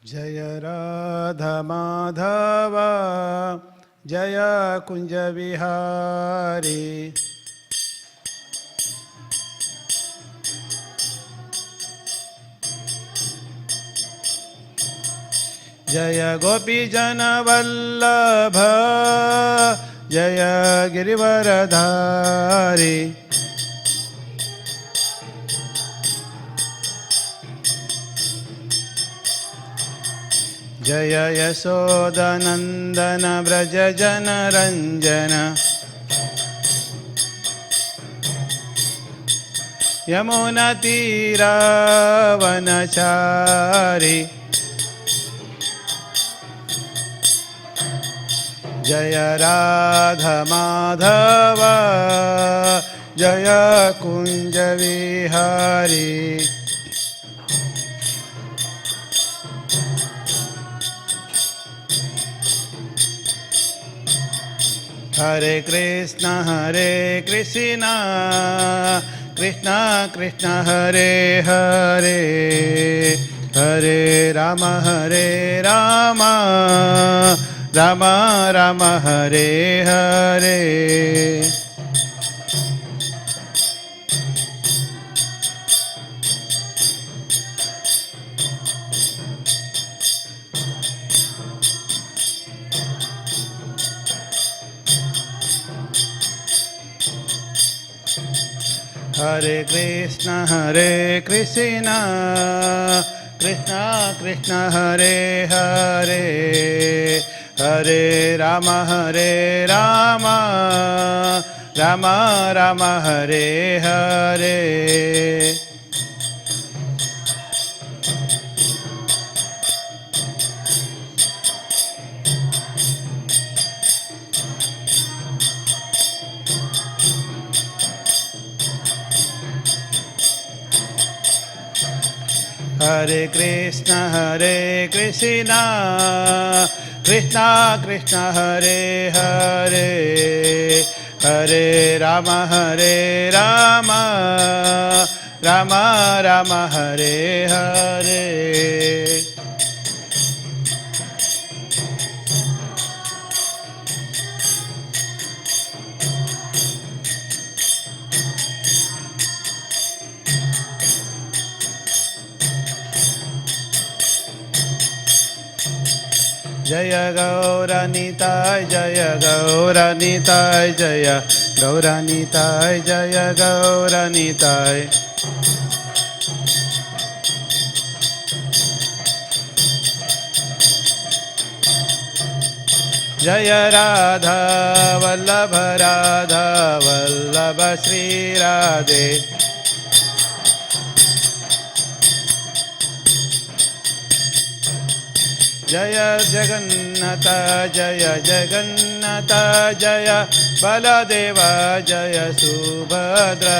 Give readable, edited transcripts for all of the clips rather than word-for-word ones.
जय राधा माधवा जय कुंज विहारी। जय गोपी जन वल्लभ जय गिरिवरधारी। जय यशोदनंदन व्रज जन रंजन। यमुना तीरा वनचारी। जय राधा माधव जय कुंज विहारी। हरे कृष्ण कृष्ण कृष्ण हरे हरे, हरे राम राम राम हरे हरे। हरे कृष्ण कृष्ण कृष्ण हरे हरे, हरे राम राम राम हरे हरे। हरे कृष्ण कृष्ण कृष्ण हरे हरे, हरे राम राम राम हरे हरे। जय गौरनिताय जय गौरनिताय जय गौरनिताय जय गौरनिताय। जय राधा वल्लभ श्री राधे। जय जगन्नाथ जय जगन्नाथ जय बलदेव जय सुभद्रा।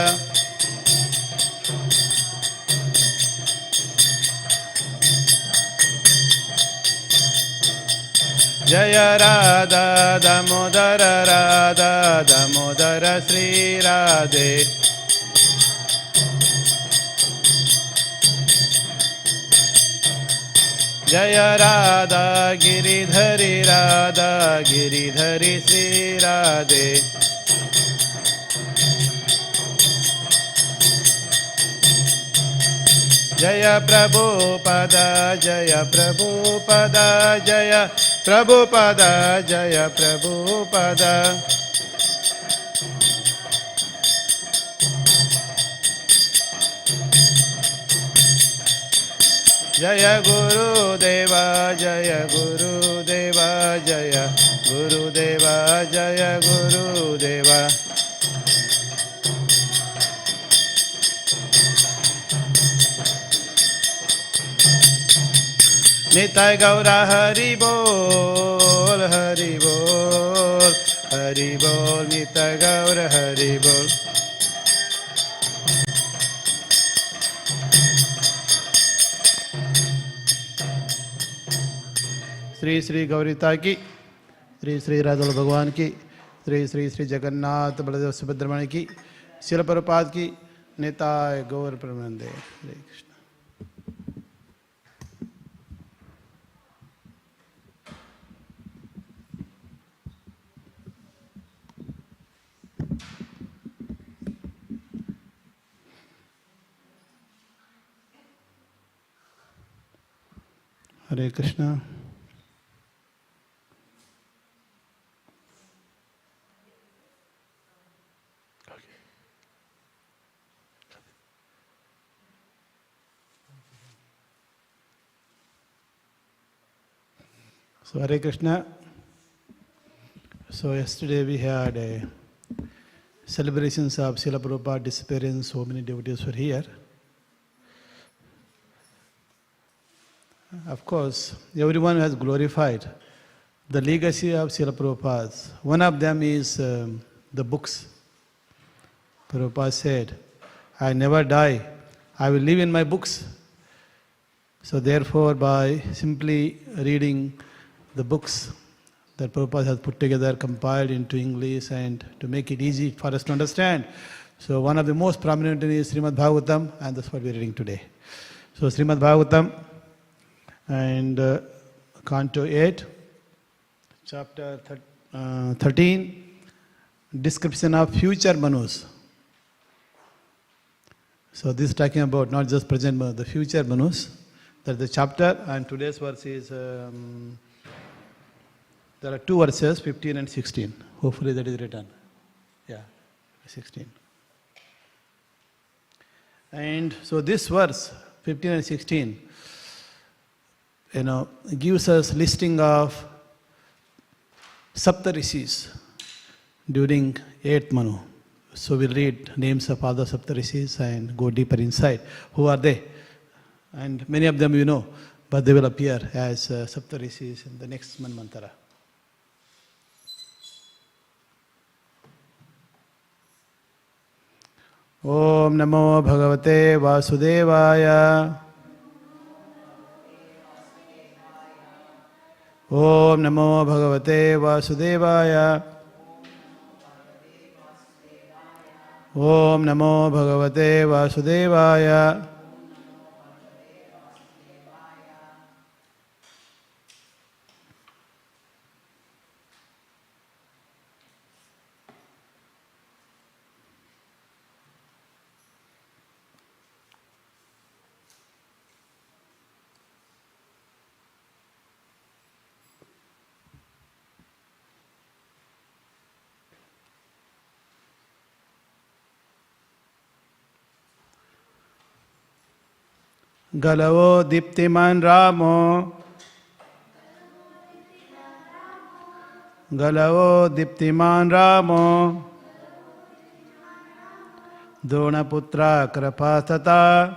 जय राधा दामोदर श्री राधे। जय राधा गिरिधरी श्री राधे। जय प्रभुपदा जय प्रभुपदा जय प्रभुपदा जय प्रभुपदा। जय गुरुदेवा जय गुरुदेवा जय गुरुदेवा जय गुरुदेवा। निताय गौरा हरि बोल हरि बोल हरि बोल, निताय गौर हरि बोल। श्री श्री गौरीता की, श्री श्री राधा भगवान की, श्री श्री श्री जगन्नाथ बलदेव सुभद्रमणि की, शिल प्रभुपाद की, निताय गौर प्रेमानंदे। हरे Krishna. Hare Krishna. So Hare Krishna. So yesterday we had a celebrations of Srila Prabhupada disappearance. So many devotees were here. Of course, everyone has glorified the legacy of Srila Prabhupada. One of them is the books. Prabhupada said, I never die, I will live in my books. So therefore, by simply reading the books that Prabhupada has put together, compiled into English, and to make it easy for us to understand. So one of the most prominent is Śrīmad Bhāgavatam, and that's what we are reading today. So Śrīmad Bhāgavatam and Canto 8, chapter 13, description of future Manus. So this is talking about not just present Manus, the future Manus. That's the chapter, and today's verse is, there are two verses, 15 and 16. Hopefully that is written. Yeah, 16. And so this verse, 15 and 16, gives us listing of Saptarishis during 8th Manu. So we'll read names of all the Saptarishis and go deeper inside. Who are they? And many of them you know, but they will appear as Saptarishis in the next Manvantara. Om Namo Bhagavate Vasudevaya. Om Namo Bhagavate Vasudevaya. Om Namo Bhagavate Vasudevaya. Galavo diptiman Ramo. Galavo diptiman Ramo. Drona putra krapastata.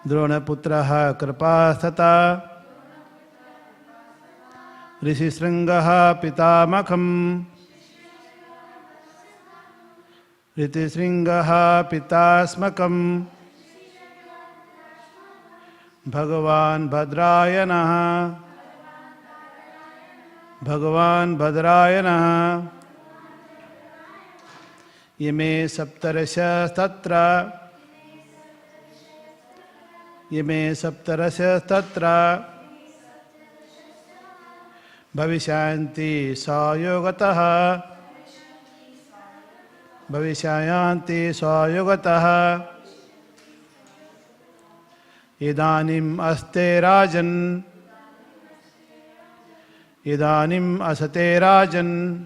Drona putraha krapastata. Rsyasringa pitamakham. Rsyasringa pitasmakam. Bhagavan Bhadrayana. Bhagavan Bhadrayana. Yame saptarasya tatra. Yame saptarasya tatra. Bhavisyanti sayogataha. Bhavishyanti sayogataha. Idanim aste rajan. Idanim asate rajan.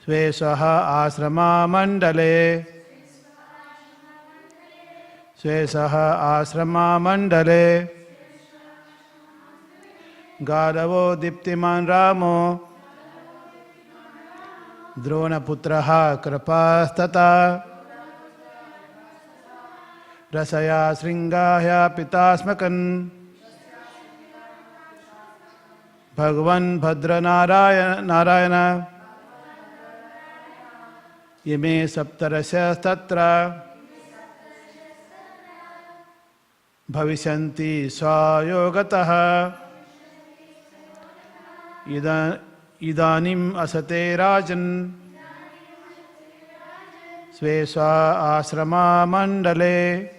Svesaha asrama mandale. Svesaha asrama mandale. Galavo diptiman Ramo. Drona putraha krapastata. Rsyasringa pitasmakan. Bhagavan Bhadra Narayana. Yame saptarasya tatra. Bhavisyanti swayogataha. Idanim asate rajan. Svesva asrama mandale.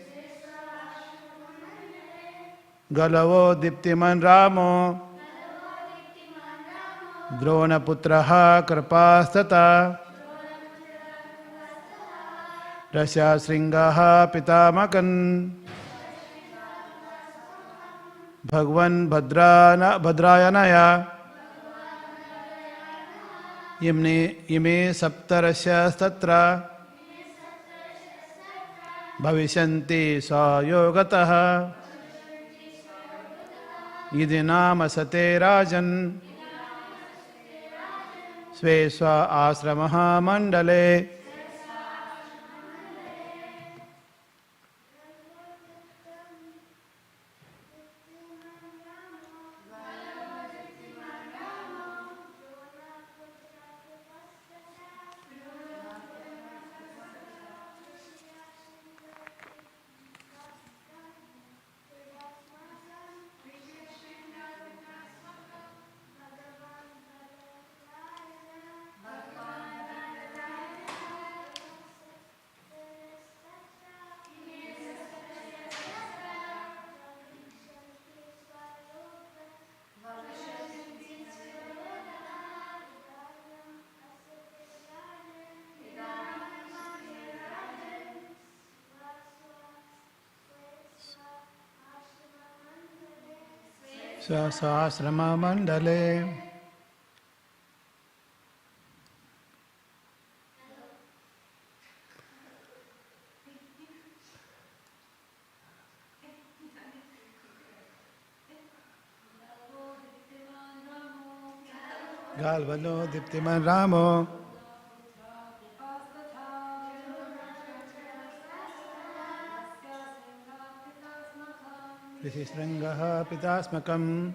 Galavo diptiman Ramo. Drona putraha krapastata. Rsyasringa pitamakan. Bhagwan Bhadrayanaya Ime Saptarasya Statra Bhavishanti Sayogataha Idinama Sate Rajan Sve Sva Asramaha Mandale. Srasrama Mandale. Galvalo Diptiman Ramo Rsyasringa Pitasmakam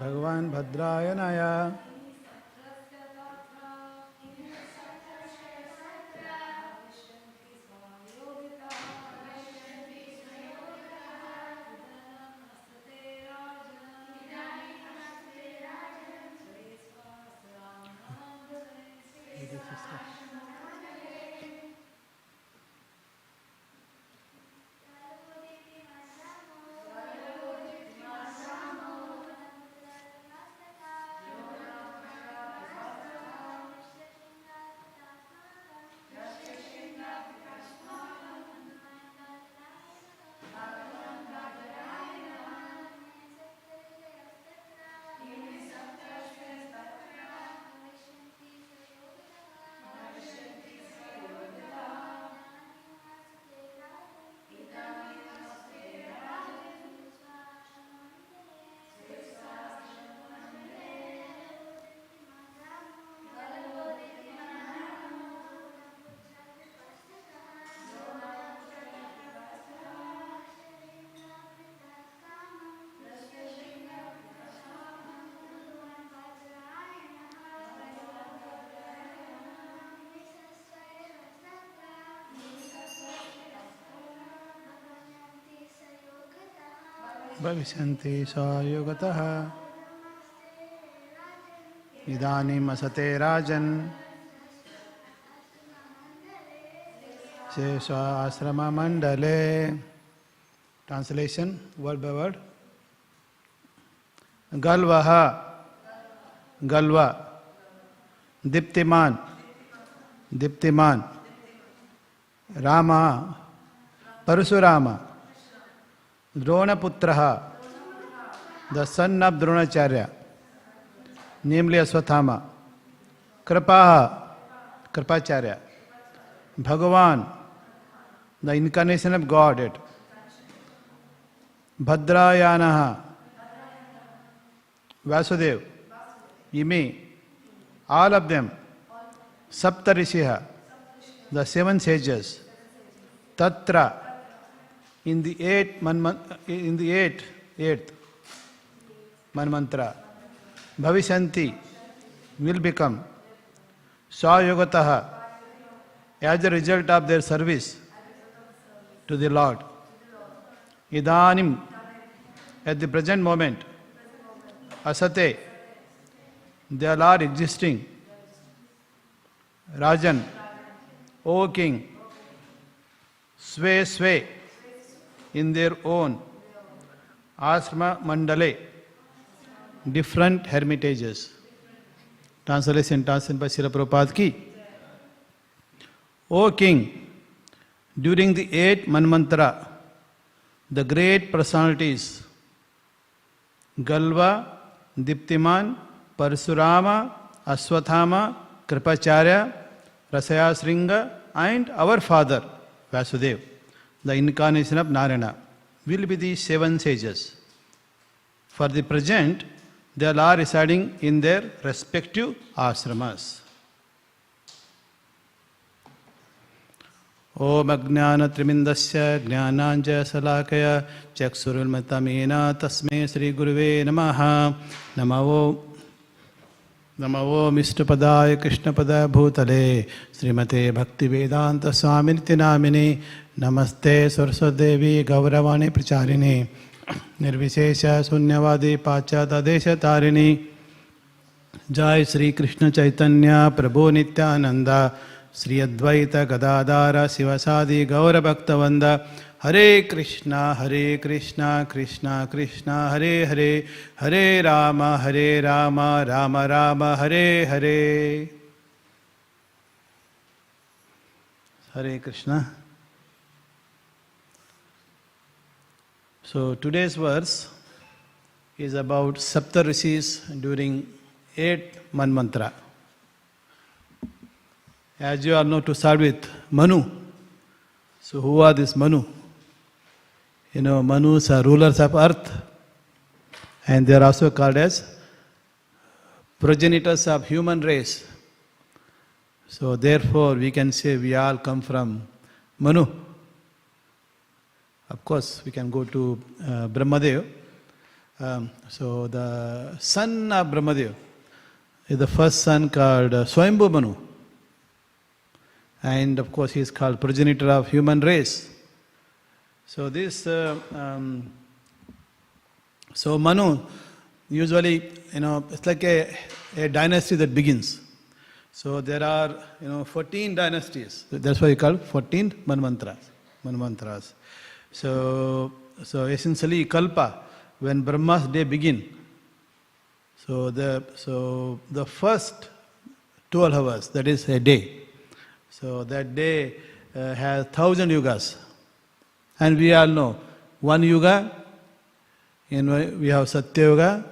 Bhagwan Bhadrayanaya Bhavishanti Sayogataha Idanim Asate Rajan Shesha Asrama Mandale. Translation word by word. Galvaha Galva Diptiman Diptiman Rama Parasurama Drona Putraha, the son of Dronacharya, namely Asvatthama, Kripaha, Kripacharya, Bhagavan, the incarnation of God, Bhadrayanaha, Vasudev, Imi, all of them, Saptarishiha, the seven sages, Tatra, in the eighth Manmantra, Bhavishanti will become Sayogataha as a result of their service to the Lord. Idanim, at the present moment, Asate, they all are existing. Rajan, O King, Sve, in their own Asrama Mandale, different hermitages. Translation by Srila Prabhupada ki. O King, during the 8th Manmantra, the great personalities, Galava, Diptiman, Parasurama, Asvatthama, Kripacharya, Rsyasringa, and our father, Vasudeva, the incarnation of Narayana, will be the 7 sages. For the present, they all are residing in their respective ashramas. Om Ajnana Trimindasya Jnananja Salakaya Chaksurulmatamena Tasme Sri Guruve Namaha Namo Mr. Padaya Krishna Padaya Bhutale Srimate Bhaktivedanta Swami Namini Namaste Saraswati Devi Gauravani Pracharini Nirvishesha Sunyavadi Pachata Desha Tarini Jai Sri Krishna Chaitanya Prabhu Nityananda Sri Advaita Gadadara Sivasadi Gaura Bhaktavanda Hare Krishna Krishna Krishna Hare Hare Hare Rama Rama Rama Hare Hare. Hare Krishna. So today's verse is about Sapta Rishis during 8th Manvantara. As you all know, to start with Manu. So who are this Manu? You know, Manus are rulers of earth, and they are also called as progenitors of human race. So therefore we can say we all come from Manu. Of course, we can go to Brahmadev. So the son of Brahmadev is the first son called Swayambhu Manu. And of course, he is called progenitor of human race. So this, so Manu, usually, it's like a dynasty that begins. So there are, 14 dynasties. That's why we call 14 Manvantaras. So essentially, Kalpa, when Brahma's day begin, so the first 12 hours, that is a day. So that day has 1,000 yugas. And we all know, one yuga, we have Satya Yuga,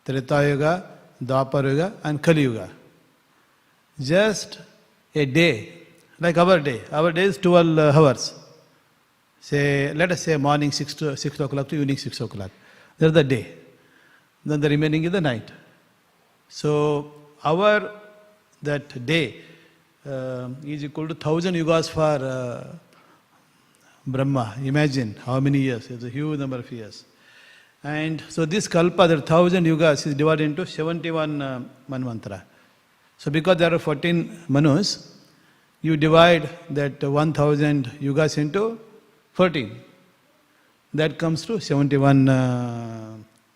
Treta Yuga, Dwapara Yuga, and Kali Yuga. Just a day, like our day. Our day is 12 hours. Let us say morning 6 o'clock to evening 6 o'clock. That's the day. Then the remaining is the night. So that day is equal to 1,000 yugas for Brahma. Imagine how many years. It's a huge number of years. And so this kalpa, that 1,000 yugas, is divided into 71 manvantara. So because there are 14 manus, you divide that 1,000 yugas into 14. That comes to 71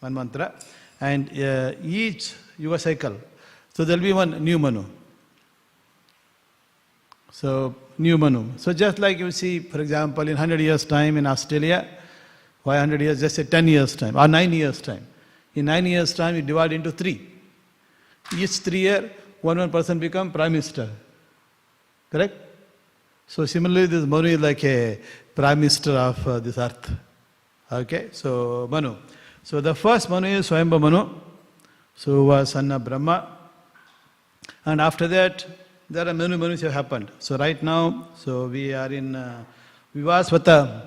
manvantara. And each yuga cycle, so there will be one new manu. So, new Manu. So just like you see, for example, in 100 years' time in Australia, why 100 years? Just say 10 years' time or 9 years' time. In 9 years' time, you divide into 3. Each 3 years, one person become Prime Minister. Correct? So similarly, this Manu is like a Prime Minister of this earth. Okay? So, Manu. So the first Manu is Swayambhu Manu. So who was son of Brahma. And after that, there are many Manus have happened. So right now, so we are in Vivasvata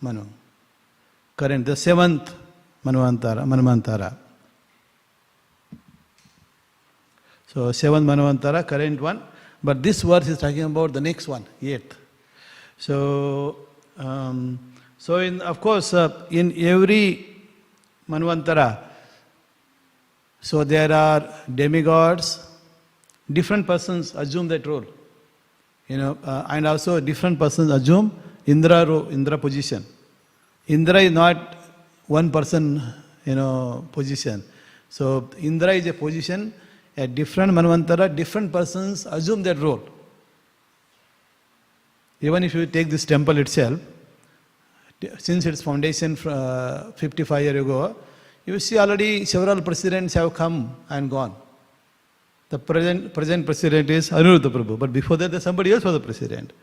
Manu. Current, the 7th Manvantara. So 7th Manvantara, current one. But this verse is talking about the next one, 8th. So, of course, in every Manvantara, so there are demigods. Different persons assume that role, and also different persons assume Indra position. Indra is not one person, position. So Indra is a position, a different Manvantara, different persons assume that role. Even if you take this temple itself, since its foundation 55 years ago, you see already several presidents have come and gone. The present president is Anuruddha Prabhu, but before that somebody else was the president.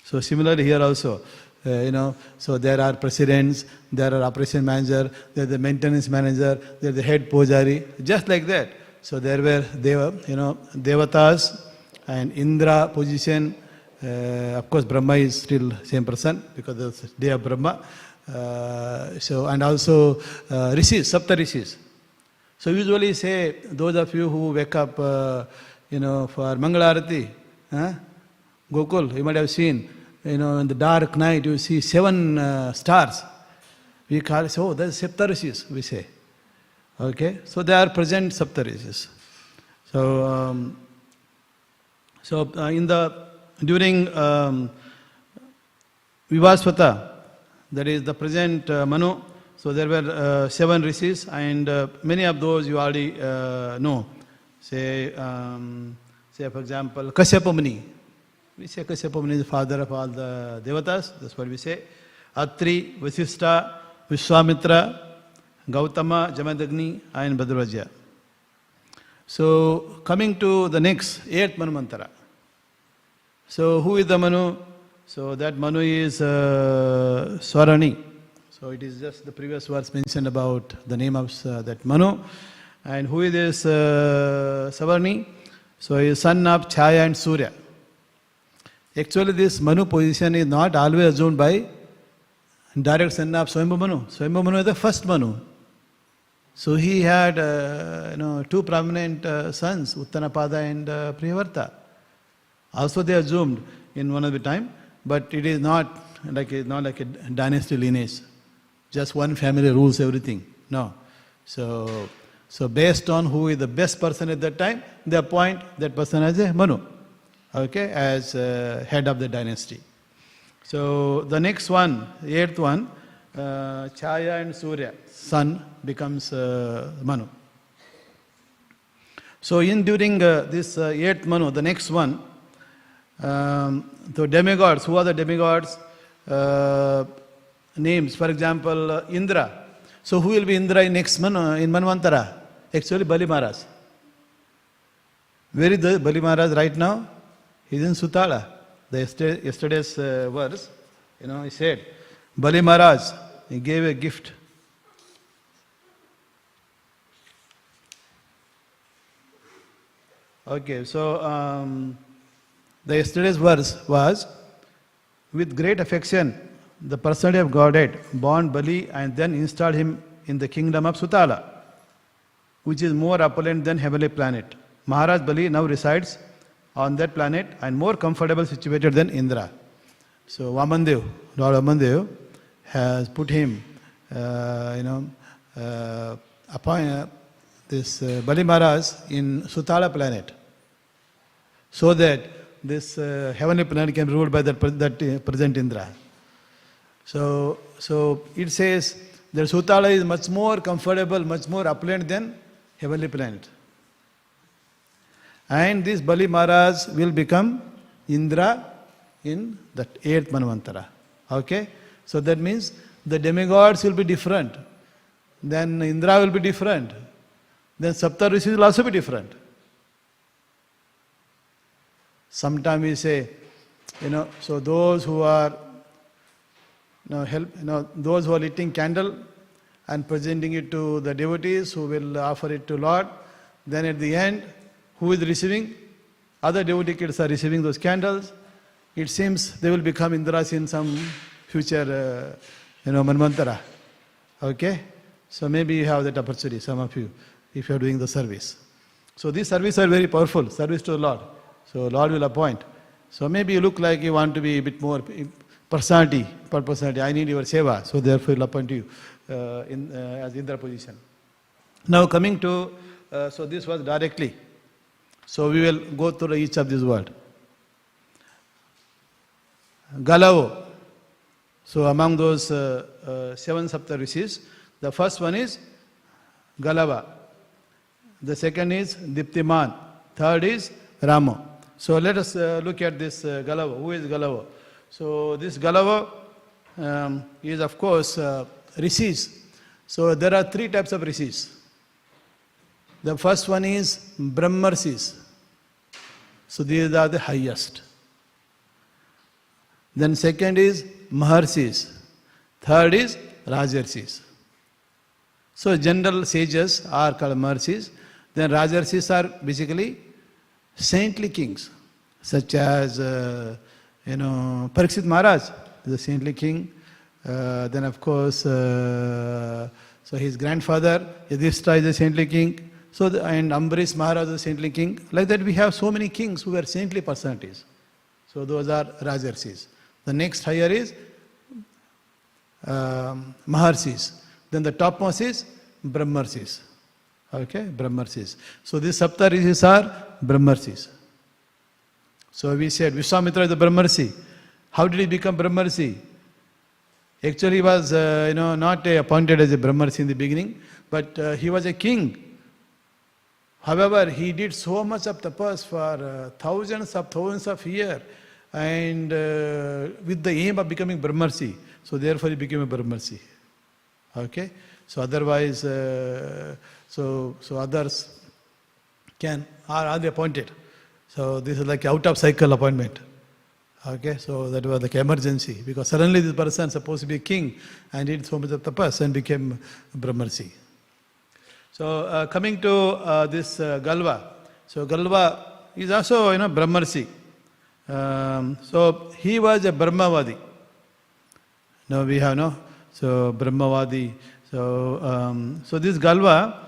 So similarly here also, So there are presidents, there are operation manager, there is the maintenance manager, there is the head pujari, just like that. So there were devatas and Indra position. Of course, Brahma is still same person because of the day of Brahma. And also rishis, sapta rishis. So usually say those of you who wake up, for Mangalarati, Gokul, you might have seen, in the dark night you see 7 stars. We call it, that's Saptarishis, we say. Okay, so they are present Saptarishis. So, during Vivasvata, that is the present Manu, so there were 7 rishis, and many of those you already know. Say for example, Kashyapa Muni. We say Kashyapa Muni is the father of all the devatas, that's what we say. Atri, Vasishta, Vishwamitra, Gautama, Jamadagni, and Bhadravaja. So, coming to the next, 8th Manvantara. So, who is the Manu? So, that Manu is Swarani. So, it is just the previous verse mentioned about the name of that Manu. And who is this Savarni? So, he is son of Chaya and Surya. Actually, this Manu position is not always assumed by direct son of Swayambhu Manu. Swayambhu Manu is the first Manu. So he had 2 prominent sons, Uttanapada and Priyavarta. Also they assumed in one of the time, but it is not like a dynasty lineage. Just one family rules everything. No. So based on who is the best person at that time, they appoint that person as a Manu, okay, as head of the dynasty. So the next one, 8th one, Chaya and Surya, son becomes Manu. So during this 8th Manu, the next one, the demigods, who are the demigods? Names, for example, Indra. So who will be Indra in next Manu, in Manvantara? Actually Bali Maharaj. Where is the Bali Maharaj right now? He is in Sutala. Yesterday's verse, he said, Bali Maharaj, he gave a gift. Okay, so the yesterday's verse was, with great affection, the personality of Godhead born Bali and then installed him in the kingdom of Sutala, which is more opulent than heavenly planet. Maharaj Bali now resides on that planet and more comfortable situated than Indra. So Vamandev, Lord Vamandev has put him, this Bali Maharaj in Sutala planet, so that this heavenly planet can be ruled by that present Indra. So it says that Sutala is much more comfortable, much more opulent than heavenly planet. And this Bali Maharaj will become Indra in the 8th Manvantara. Okay? So that means the demigods will be different. Then Indra will be different. Then Sapta Rishis will also be different. Sometimes we say, so those who are those who are lighting candle and presenting it to the devotees who will offer it to Lord, then at the end, who is receiving? Other devotee kids are receiving those candles. It seems they will become Indras in some future, Manvantara. Okay? So maybe you have that opportunity, some of you, if you are doing the service. So these services are very powerful, service to the Lord. So Lord will appoint. So maybe you look like you want to be a bit more personality, per personality. I need your seva, so therefore he will appoint you as Indra position. Now coming to, so this was directly. So we will go through each of these words. Galava. So among those 7 Sapta Rishis, the first one is Galava. The second is Diptiman. Third is Rama. So let us look at this Galava. Who is Galava? So this Galava is of course Rishis. So there are 3 types of Rishis. The first one is Brahmarshis. So these are the highest. Then second is Maharshis. Third is Rajarshis. So general sages are called Maharshis. Then Rajarshis are basically saintly kings, such as Parikshit Maharaj is a saintly king. Then of course, so his grandfather Yudhishthira is a saintly king. So and Ambarish Maharaj is a saintly king. Like that, we have so many kings who are saintly personalities. So those are Rajarshis. The next higher is Maharshis. Then the topmost is Brahmarshis. Okay, Brahmarshis. So these Sapta Rishis are Brahmarshis. So we said Vishwamitra is the Brahmarshi. How did he become Brahmarshi? Actually, he was not appointed as a Brahmarshi in the beginning, but he was a king. However, he did so much of tapas for thousands of years, and with the aim of becoming Brahmarshi. So therefore, he became a Brahmarshi. Okay. So otherwise, so others are appointed. So this is like out of cycle appointment. Okay, so that was like emergency, because suddenly this person supposed to be a king and did so much of tapas and became Brahmarshi. So coming to this Galava. So Galava is also Brahmarshi. So he was a Brahmavadi. Now we have so Brahmavadi. So this Galava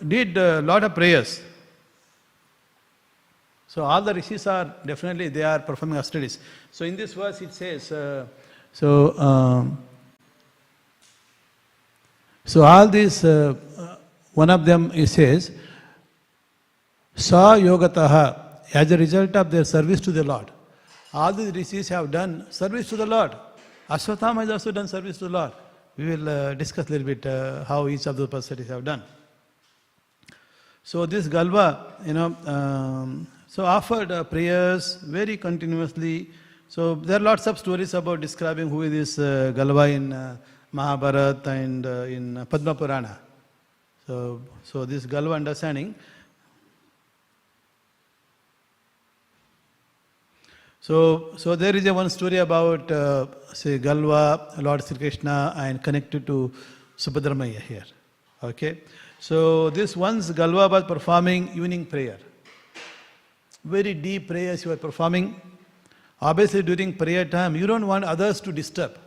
did a lot of prayers. So all the rishis are definitely, they are performing austerities. So in this verse it says, so all these, one of them it says, Sa Yogataha, as a result of their service to the Lord. All these rishis have done service to the Lord. Asvatthama has also done service to the Lord. We will discuss a little bit how each of those personalities have done. So this Galava, so offered prayers very continuously. So there are lots of stories about describing who is this Galava in Mahabharata and in Padma Purana. So this Galava understanding. So there is one story about say Galava, Lord Sri Krishna, and connected to Subhadramaya here. Okay. So this once Galava was performing evening prayer. Very deep prayers you are performing. Obviously during prayer time, you don't want others to disturb.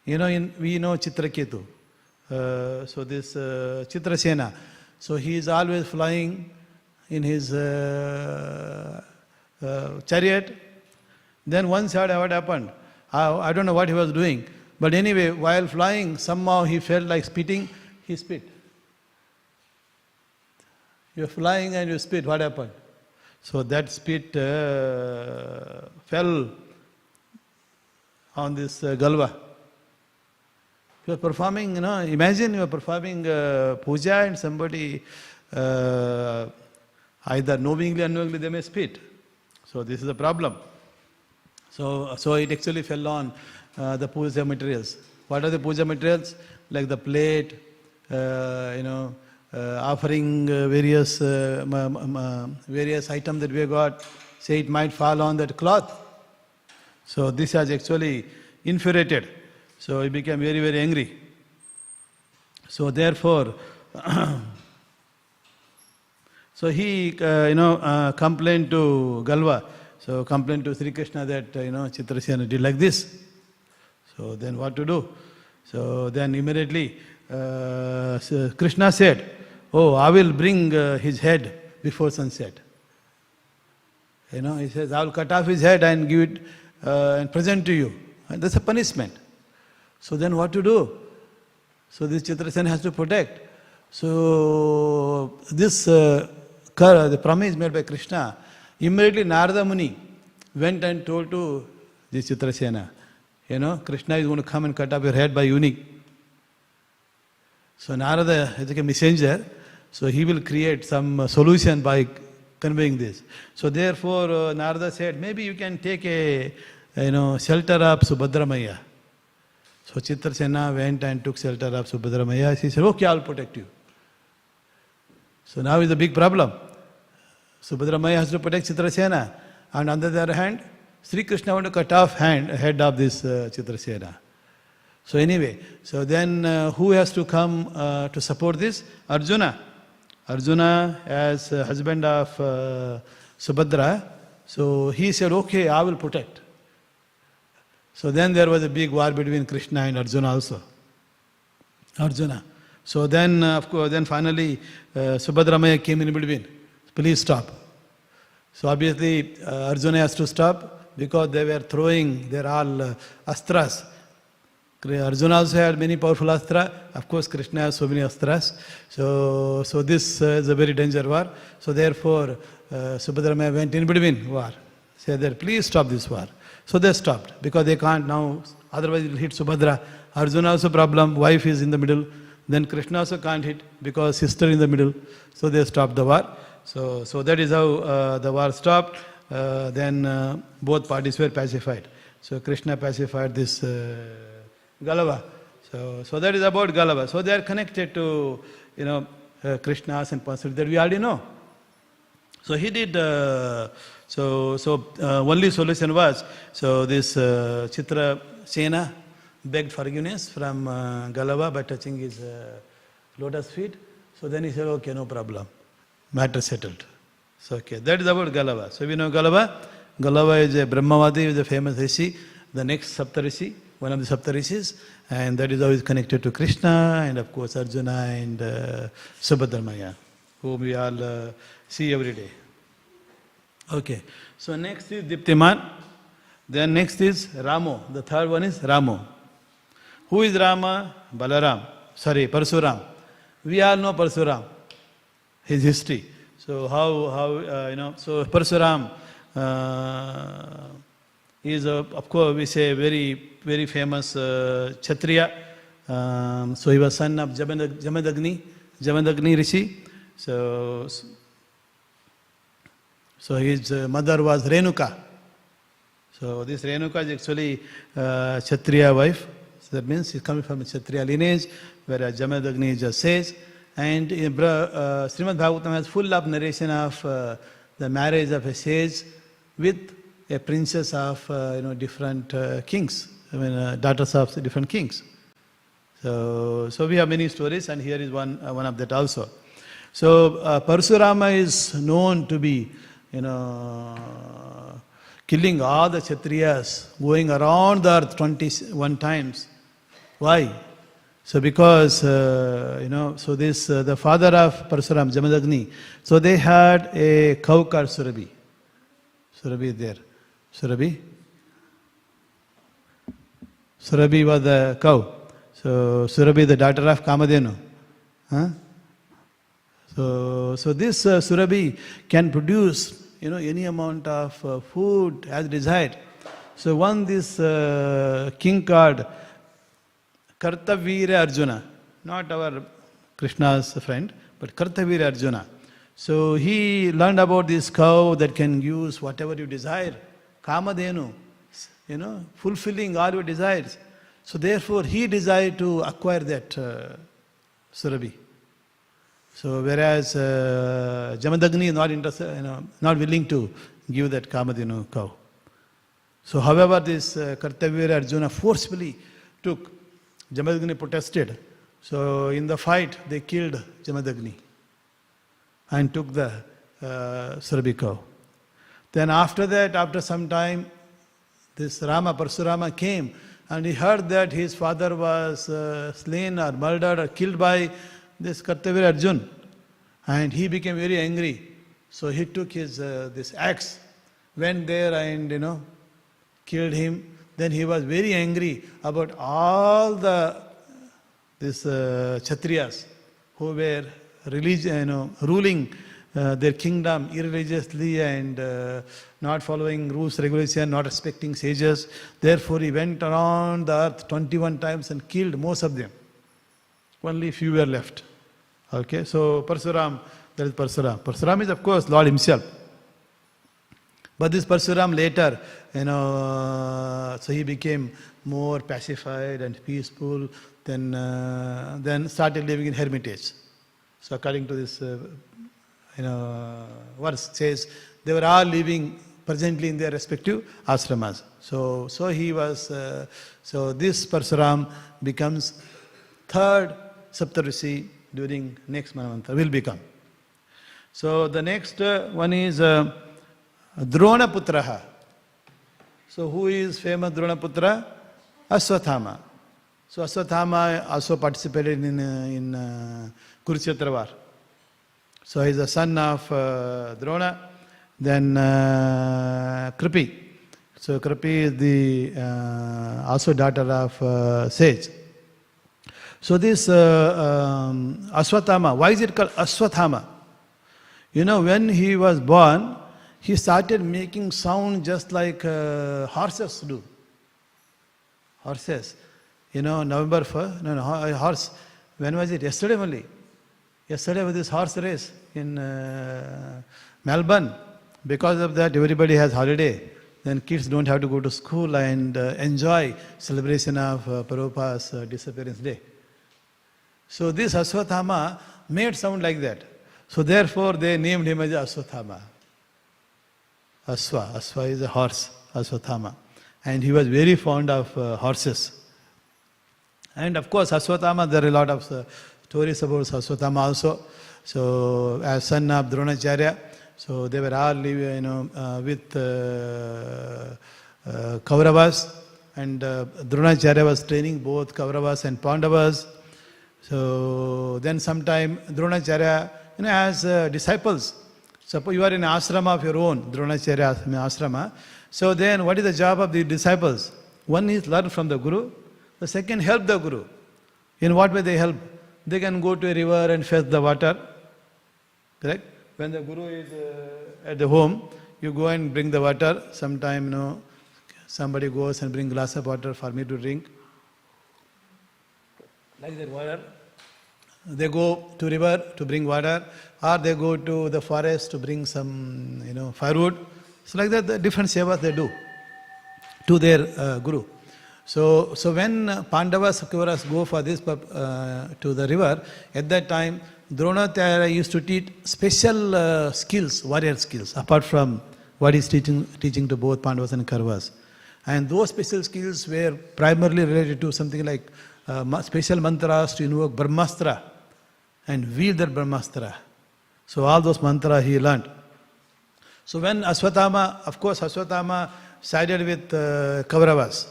We know Chitraketu. So this Chitrasena. So he is always flying in his chariot. Then once what happened? I don't know what he was doing. But anyway, while flying, somehow he felt like spitting. He spit. You're flying and you spit. What happened? So that spit fell on this Galava. You are performing, imagine you are performing puja and somebody either knowingly or unknowingly they may spit. So this is a problem. So it actually fell on the puja materials. What are the puja materials? Like the plate, offering various items that we have got. Say it might fall on that cloth. So this has actually infuriated. So he became very, very angry. So therefore, so he complained to Galava. So complained to Sri Krishna that Chitrasena did like this. So then what to do? So then immediately Krishna said, "Oh, I will bring his head before sunset." He says, "I will cut off his head and give it and present to you." And that's a punishment. So then what to do? So this Chitrasena has to protect. So this the promise made by Krishna, immediately Narada Muni went and told to this Chitrasena, Krishna is going to come and cut off your head by eunuch. So Narada is like a messenger, so he will create some solution by conveying this. So therefore Narada said, maybe you can take a shelter of Subhadramaya. So Chitrasena went and took shelter of Subhadramaya. She said, okay, I will protect you. So now is a big problem. Subhadramaya has to protect Chitrasena, and on the other hand, Sri Krishna wanted to cut off head of this Chitrasena. So anyway, so then who has to come to support this? Arjuna. Arjuna as husband of Subhadra. So he said, okay, I will protect. So then there was a big war between Krishna and Arjuna also. Arjuna. So then, of course, then finally Subhadramaya came in between. Please stop. So obviously Arjuna has to stop because they were throwing their all astras. Arjuna also had many powerful astras. Of course, Krishna has so many astras. So this is a very dangerous war. So therefore, Subhadramaya went in between war. Said that, please stop this war. So they stopped because they can't now, otherwise it will hit Subhadra. Arjuna also problem, wife is in the middle. Then Krishna also can't hit because sister in the middle. So they stopped the war. So that is how the war stopped. Then both parties were pacified. So Krishna pacified this Galava. So that is about Galava. So they are connected to, Krishna's and personality that we already know. So he did, only solution was, this Chitra Sena begged forgiveness from Galava by touching his lotus feet. So then he said, okay, no problem. Matter settled. So okay, that is about Galava. So we know Galava. Galava is a Brahmavadi, is a famous Rishi, the next Saptarishi, one of the Saptarishis, and that is how he is connected to Krishna and of course Arjuna and Subhadramaya, whom we all see every day. Okay, so next is Diptiman, then next is Ramo, the third one is Ramo. Who is Rama? Parasurama. We all know Parasurama, his history. So so Parasurama is, of course, we say very, very famous Kshatriya. So he was son of Jamadagni Rishi. So his mother was Renuka. So this Renuka is actually Kshatriya wife. So that means she's coming from a Kshatriya lineage, whereas Jamadagni just says. And Śrīmad Bhāgavatam has full of narration of the marriage of a sage with a princess of different kings, daughters of different kings. So we have many stories, and here is one of that also. So Parasurama is known to be killing all the Kshatriyas, going around the earth 21 times. Why? So because the father of Parasurama, Jamadagni, so they had a cow called Surabhi. Surabhi is there. Surabhi was the cow. So Surabhi, the daughter of Kamadhenu. So this Surabhi can produce any amount of food as desired. So one this king called Kartavira Arjuna, not our Krishna's friend, but Kartavira Arjuna. So he learned about this cow that can use whatever you desire. Kamadhenu, fulfilling all your desires. So therefore he desired to acquire that Surabhi. So whereas Jamadagni is not interested, not willing to give that Kamadhenu cow. So however this Kartavira Arjuna forcefully took, Jamadagni protested. So in the fight they killed Jamadagni and took the Surabhi cow. Then after that, after some time, this Parasurama came and he heard that his father was slain or murdered or killed by this Kartavira Arjuna, and he became very angry. So he took his this axe, went there and killed him. Then he was very angry about all this Kshatriyas who were ruling their kingdom irreligiously and not following rules, regulations, not respecting sages. Therefore he went around the earth 21 times and killed most of them. Only few were left. Okay, so Parasurama, that is Parasurama. Parasurama is of course Lord himself. But this Parasurama later, so he became more pacified and peaceful, then started living in hermitage. So according to this verse says, they were all living presently in their respective ashramas. So he was, so this Parasurama becomes third Saptarishi during next Manvantara, will become. So the next one is Drona Putraha. So who is famous Drona Putra? Asvatthama. So Asvatthama also participated in Kurukshetra war. So he is the son of Drona, then Kripi. So Kripi is the also daughter of sage. So this Asvatthama, why is it called Asvatthama? You know, when he was born, he started making sound just like horses do. Horses. You know, November 1st, horse. When was it? Yesterday only. Yesterday was this horse race in Melbourne. Because of that, everybody has holiday. Then kids don't have to go to school and enjoy celebration of Prabhupada's disappearance day. So this Asvatthama made sound like that. So therefore they named him as Asvatthama. Asva is a horse, Asvatthama. And he was very fond of horses. And of course Asvatthama, there are a lot of stories about Asvatthama also. So as son of Dronacharya, so they were all living, with Kauravas, and Dronacharya was training both Kauravas and Pandavas. So then sometime Dronacharya, as disciples, suppose you are in an ashrama of your own, Dronacharya ashrama. So then what is the job of the disciples? One is learn from the Guru, the second help the Guru. In what way they help? They can go to a river and fetch the water, correct? When the Guru is at the home, you go and bring the water. Sometime, somebody goes and bring glass of water for me to drink. Like that water. They go to river to bring water, or they go to the forest to bring some, firewood. So like that, the different sevas they do to their Guru. So when Pandavas, Kacavaras go for this to the river, at that time, Dronacharya used to teach special skills, warrior skills, apart from what he's teaching to both Pandavas and Kauravas. And those special skills were primarily related to something like special mantras to invoke Brahmastra and wield that Brahmastra. So all those mantras he learned. So when Asvatthama, of course Asvatthama sided with Kauravas.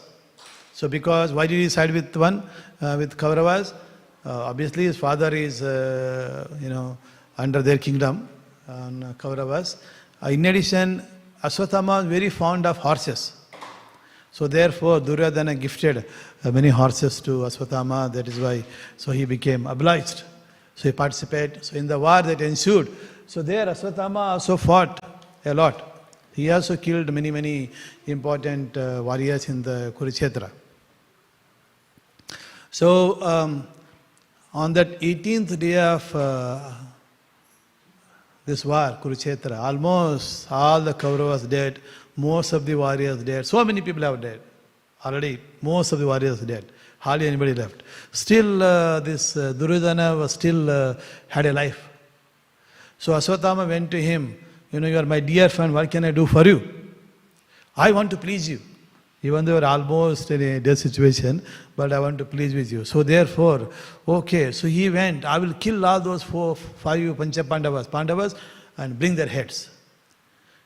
So because, why did he side with Kauravas? Obviously his father is, under their kingdom, Kauravas. In addition, Asvatthama was very fond of horses. So therefore Duryodhana gifted many horses to Asvatthama, that is why, so he became obliged. So he participated. So in the war that ensued, so there Asvatthama also fought a lot. He also killed many important warriors in the Kurukshetra. So on that 18th day of this war, Kurukshetra, almost all the Kauravas dead, most of the warriors dead. So many people have died. Already most of the warriors dead. Hardly anybody left. Still this Duryodhana was still had a life. So Asvatthama went to him, you are my dear friend, what can I do for you? I want to please you. Even though you are almost in a death situation, but I want to please with you. So therefore, okay, so he went, I will kill all those 5 Pancha Pandavas and bring their heads.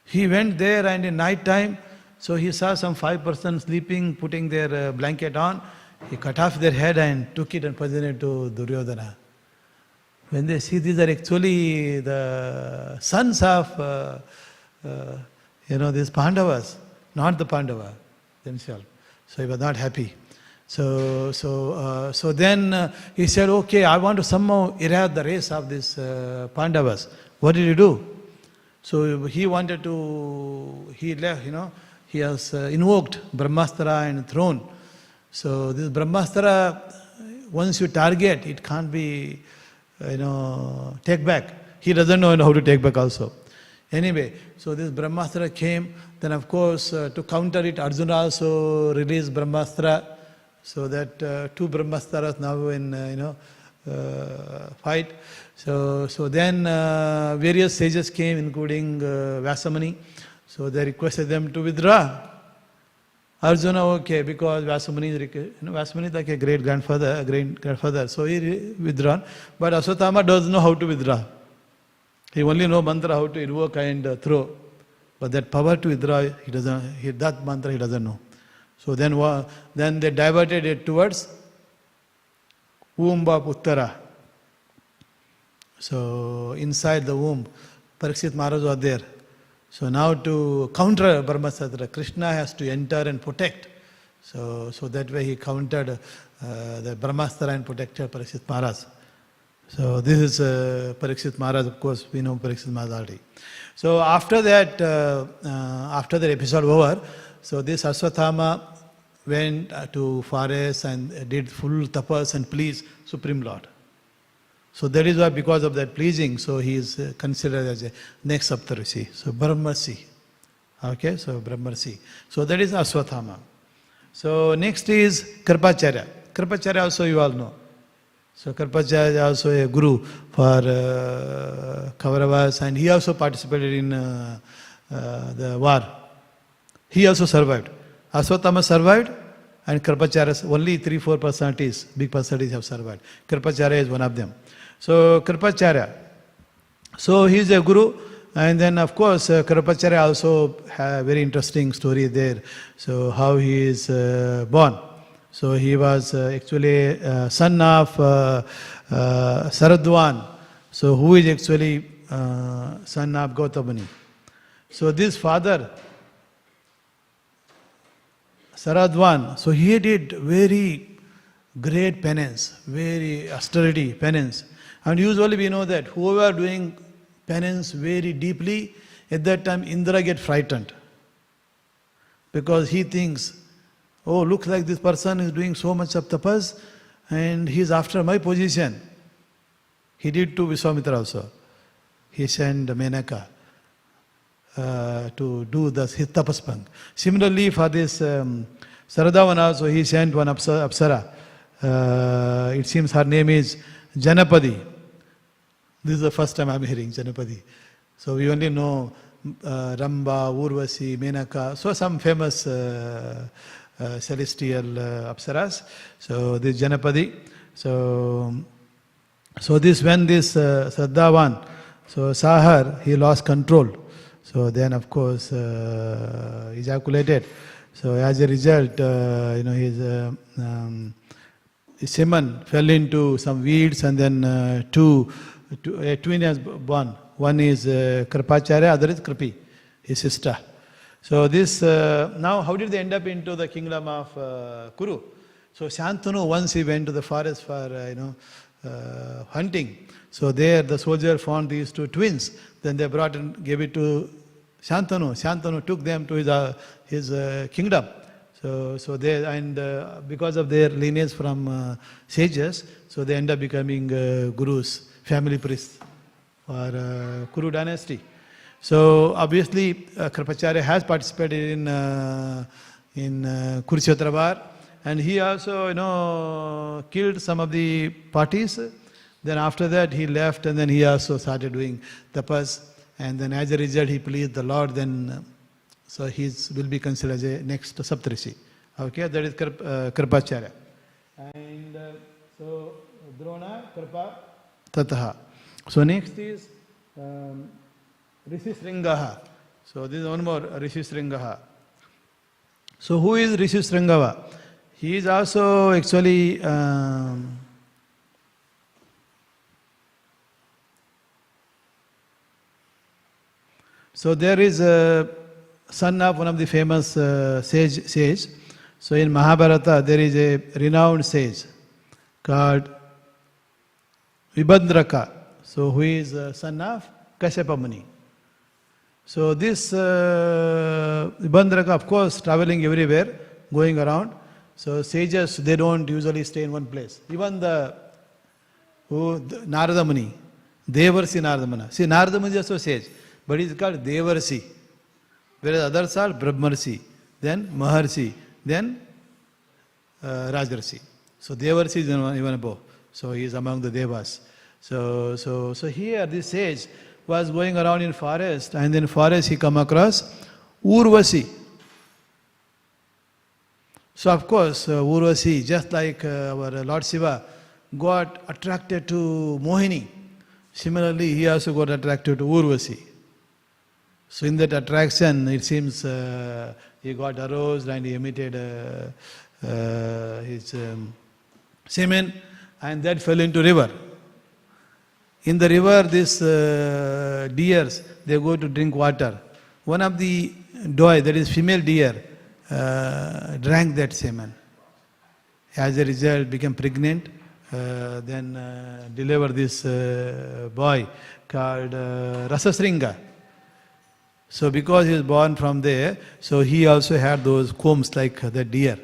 He went there, and in night time, so he saw some 5 persons sleeping, putting their blanket on. He cut off their head and took it and presented to Duryodhana. When they see these are actually the sons of, these Pandavas, not the Pandava themselves. So he was not happy. So then he said, okay, I want to somehow erase the race of these Pandavas. What did he do? So he wanted to, he left, he has invoked Brahmastra and thrown. So this Brahmastra, once you target, it can't be, take back. He doesn't know how to take back also. Anyway, so this Brahmastra came, then of course to counter it, Arjuna also released Brahmastra, so that 2 Brahmastras now in, fight. So then various sages came, including Vyasa. So they requested them to withdraw. Arjuna, okay, because Vyasa Muni is like a great-grandfather, so he withdrawn. But Asvatthama doesn't know how to withdraw. He only knows mantra, how to invoke and throw. But that power to withdraw, that mantra he doesn't know. So then they diverted it towards womb of Uttara. So inside the womb, Parikshit Maharaj was there. So now to counter Brahmastra, Krishna has to enter and protect. So that way he countered the Brahmastra and protected Parikshit Maharaj. So this is Parikshit Maharaj, of course, we know Parikshit Maharaj already. So after that episode over, so this Asvatthama went to forest and did full tapas and pleased Supreme Lord. So that is why, because of that pleasing, so he is considered as a next Saptarishi. So Brahmarshi. Okay, so Brahmarshi. So that is Asvatthama. So next is Kripacharya. Kripacharya also you all know. So Kripacharya is also a guru for Kauravas, and he also participated in the war. He also survived. Asvatthama survived, and Kripacharya, only 3-4 personalities, big personalities have survived. Kripacharya is one of them. So Kripacharya, so he is a guru, and then of course Kripacharya also have a very interesting story there. So how he is born. So he was actually son of Saradwan, so who is actually son of Gautamani. So this father, Saradwan, so he did very great penance, very austerity penance. And usually we know that whoever doing penance very deeply, at that time Indra get frightened. Because he thinks, oh, looks like this person is doing so much of tapas and he is after my position. He did to Vishwamitra also. He sent Menaka to do his tapaspang. Similarly for this Saradavan also, he sent one Apsara. It seems her name is Janapadi. This is the first time I am hearing Janapadi. So we only know Ramba, Urvasi, Menaka, so some famous celestial Apsaras. So this Janapadi. So this, when this Sadavan saw her, he lost control. So then of course ejaculated. So as a result, his semen fell into some weeds, and then a twin has born. One is Kripacharya, other is Kripi, his sister. So this, now how did they end up into the kingdom of Kuru? So Shantanu, once he went to the forest for hunting. So there the soldier found these two twins. Then they brought and gave it to Shantanu. Shantanu took them to his kingdom. So they, and because of their lineage from sages, so they end up becoming gurus, family priests for Kuru dynasty. So obviously Kripacharya has participated in Kurukshetra war, and he also killed some of the parties. Then after that he left, and then he also started doing tapas, and then as a result he pleased the Lord. Then so he will be considered as a next Saptarishi. Okay, that is Kripacharya. And so Drona, Kripa, Tataha. So next is Rsyasringa. So this is one more Rsyasringa. So who is Rsyasringa? He is also actually so there is a son of one of the famous sage. So in Mahabharata there is a renowned sage called Vibhadraka. So who is son of Kashyapa Muni. So this Vibhadraka, of course, traveling everywhere, going around. So sages, they don't usually stay in one place. Even Narada Muni, Devarsi Narada Muni. See, Narada Muni is also sage, but he is called Devarsi. Whereas others are Brahmarsi, then Maharshi, then Rajarsi. So Devarsi is even above. So he is among the Devas. So here this sage was going around in forest, and in forest he come across Urvasi. So of course, Urvasi, just like our Lord Shiva, got attracted to Mohini. Similarly, he also got attracted to Urvasi. So in that attraction, it seems he got aroused and he emitted his semen, and that fell into river. In the river, these deers, they go to drink water. One of the doi, that is female deer, drank that semen. As a result, became pregnant, then delivered this boy called Rsyasringa. So because he was born from there, so he also had those combs like the deer.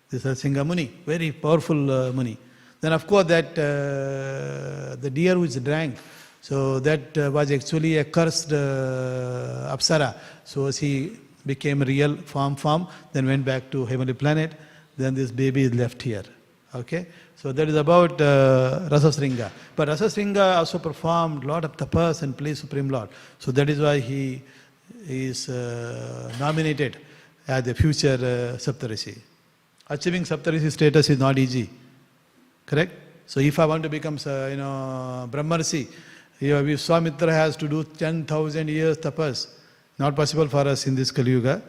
This Rsyasringa Muni, very powerful Muni. Then of course that the deer which drank, so that was actually a cursed Apsara. So she became real form, then went back to heavenly planet. Then this baby is left here. Okay, so that is about Rsyasringa. But Rsyasringa also performed a lot of tapas and pleased Supreme Lord. So that is why he is nominated as the future Saptarishi. Achieving Saptarishi status is not easy. Correct? So if I want to become, Brahmarshi, Vishwamitra has to do 10,000 years tapas. Not possible for us in this Kali Yuga.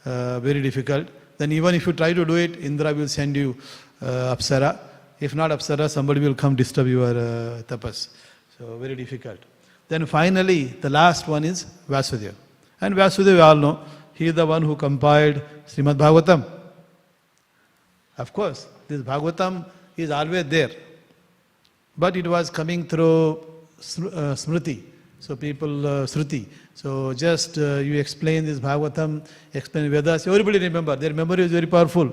Very difficult. Then even if you try to do it, Indra will send you Apsara. If not Apsara, somebody will come disturb your tapas. So very difficult. Then finally, the last one is Vasudeva. And Vasudeva, we all know, he is the one who compiled Śrīmad Bhāgavatam. Of course, this Bhagavatam is always there. But it was coming through Smriti. So people, Sruti. So just you explain this Bhagavatam, explain Vedas, everybody remember. Their memory is very powerful.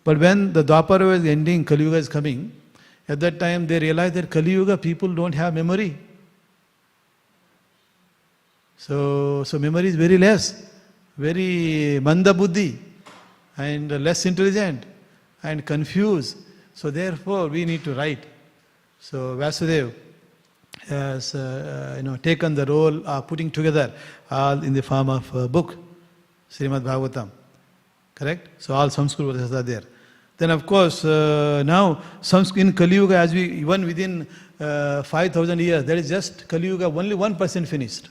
But when the Dwapara was ending, Kali Yuga is coming, at that time they realized that Kali Yuga people don't have memory. So memory is very less, very manda buddhi, and less intelligent, and confused. So therefore we need to write. So Vasudeva has taken the role of putting together all in the form of a book, Śrīmad Bhāgavatam. Correct? So all Sanskrit verses are there. Then of course now in Kali Yuga, as we even within 5,000 years, there is just Kali Yuga, only 1% finished.